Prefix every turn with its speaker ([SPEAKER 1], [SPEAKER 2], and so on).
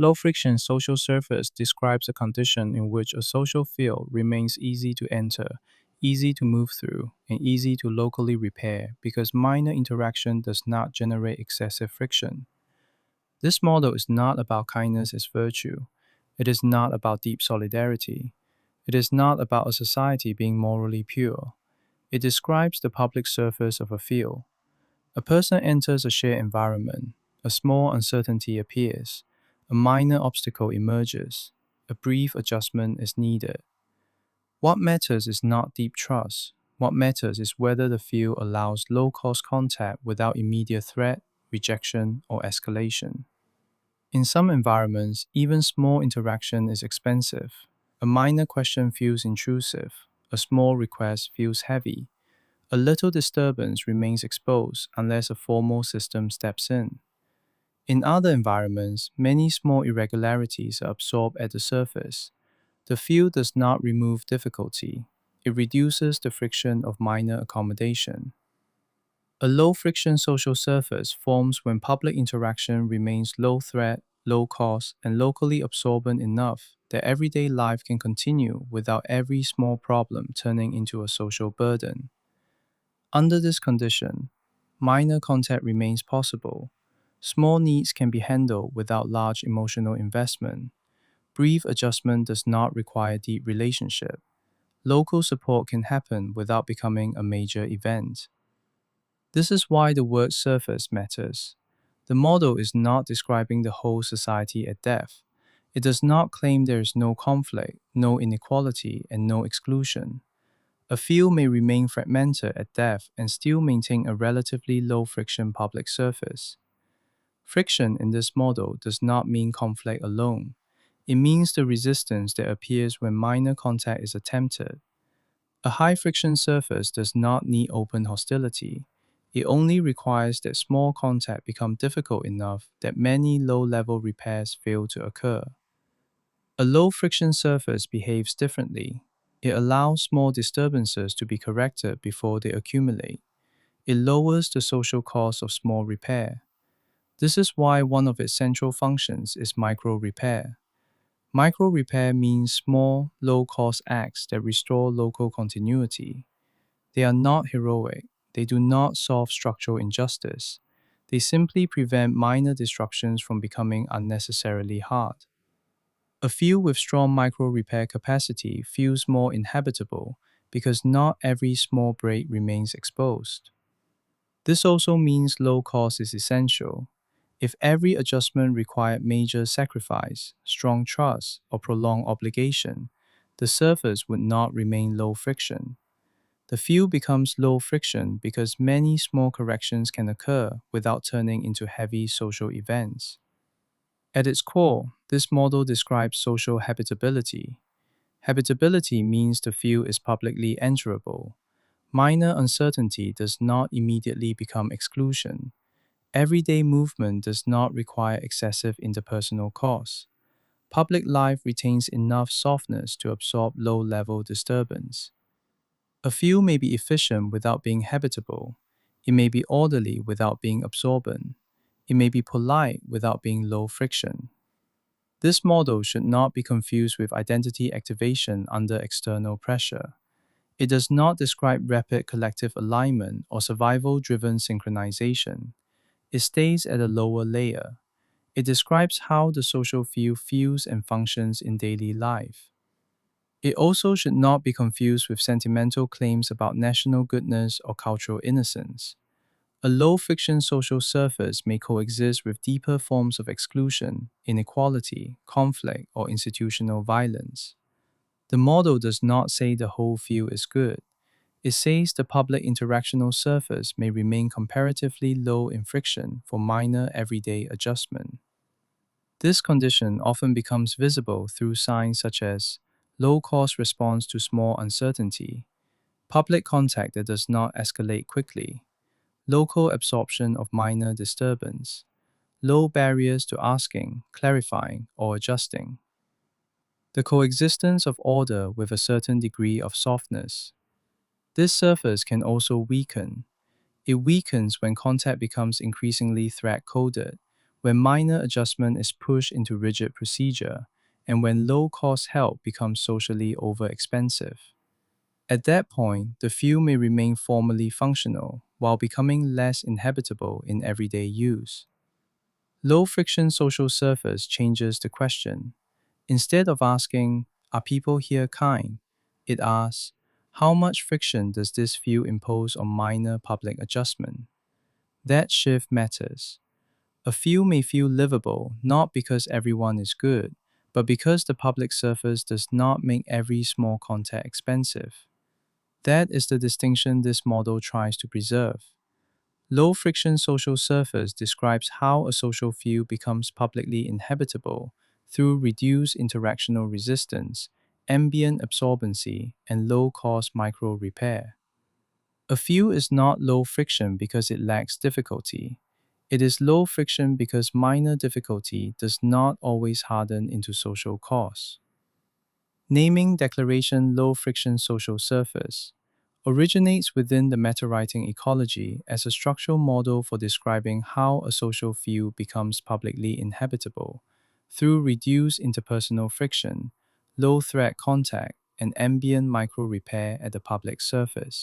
[SPEAKER 1] Low-friction social surface describes a condition in which a social field remains easy to enter, easy to move through, and easy to locally repair because minor interaction does not generate excessive friction. This model is not about kindness as virtue. It is not about deep solidarity. It is not about a society being morally pure. It describes the public surface of a field. A person enters a shared environment. A small uncertainty appears. A minor obstacle emerges. A brief adjustment is needed. What matters is not deep trust. What matters is whether the field allows low cost contact without immediate threat, rejection, or escalation. In some environments, even small interaction is expensive. A minor question feels intrusive. A small request feels heavy. A little disturbance remains exposed unless a formal system steps in. In other environments, many small irregularities are absorbed at the surface. The field does not remove difficulty. It reduces the friction of minor accommodation. A low friction social surface forms when public interaction remains low threat, low cost, and locally absorbent enough that everyday life can continue without every small problem turning into a social burden. Under this condition, minor contact remains possible. Small needs can be handled without large emotional investment. Brief adjustment does not require deep relationship. Local support can happen without becoming a major event. This is why the word surface matters. The model is not describing the whole society at depth. It does not claim there is no conflict, no inequality, and no exclusion. A field may remain fragmented at depth and still maintain a relatively low friction public surface. Friction in this model does not mean conflict alone. It means the resistance that appears when minor contact is attempted. A high friction surface does not need open hostility. It only requires that small contact become difficult enough that many low-level repairs fail to occur. A low-friction surface behaves differently. It allows small disturbances to be corrected before they accumulate. It lowers the social cost of small repair. This is why one of its central functions is micro-repair. Micro-repair means small, low-cost acts that restore local continuity. They are not heroic. They do not solve structural injustice. They simply prevent minor disruptions from becoming unnecessarily hard. A field with strong micro-repair capacity feels more inhabitable because not every small break remains exposed. This also means low cost is essential. If every adjustment required major sacrifice, strong trust, or prolonged obligation, the surface would not remain low friction. The field becomes low friction because many small corrections can occur without turning into heavy social events. At its core, this model describes social habitability. Habitability means the field is publicly enterable. Minor uncertainty does not immediately become exclusion. Everyday movement does not require excessive interpersonal costs. Public life retains enough softness to absorb low-level disturbance. A field may be efficient without being habitable. It may be orderly without being absorbent. It may be polite without being low friction. This model should not be confused with identity activation under external pressure. It does not describe rapid collective alignment or survival-driven synchronization. It stays at a lower layer. It describes how the social field feels and functions in daily life. It also should not be confused with sentimental claims about national goodness or cultural innocence. A low-friction social surface may coexist with deeper forms of exclusion, inequality, conflict, or institutional violence. The model does not say the whole field is good. It says the public interactional surface may remain comparatively low in friction for minor everyday adjustment. This condition often becomes visible through signs such as low cost response to small uncertainty, public contact that does not escalate quickly, local absorption of minor disturbance, low barriers to asking, clarifying, or adjusting. The coexistence of order with a certain degree of softness. This surface can also weaken. It weakens when contact becomes increasingly threat coded, when minor adjustment is pushed into rigid procedure, and when low-cost help becomes socially overexpensive. At that point, the few may remain formally functional while becoming less inhabitable in everyday use. Low-friction social surface changes the question. Instead of asking, "Are people here kind?" it asks, "How much friction does this few impose on minor public adjustment?" That shift matters. A few may feel livable not because everyone is good, but because the public surface does not make every small contact expensive. That is the distinction this model tries to preserve. Low friction social surface describes how a social field becomes publicly inhabitable through reduced interactional resistance, ambient absorbency, and low cost micro repair. A field is not low friction because it lacks difficulty. It is low friction because minor difficulty does not always harden into social costs. Naming declaration low friction social surface originates within the meta-writing ecology as a structural model for describing how a social field becomes publicly inhabitable through reduced interpersonal friction, low threat contact, and ambient micro repair at the public surface.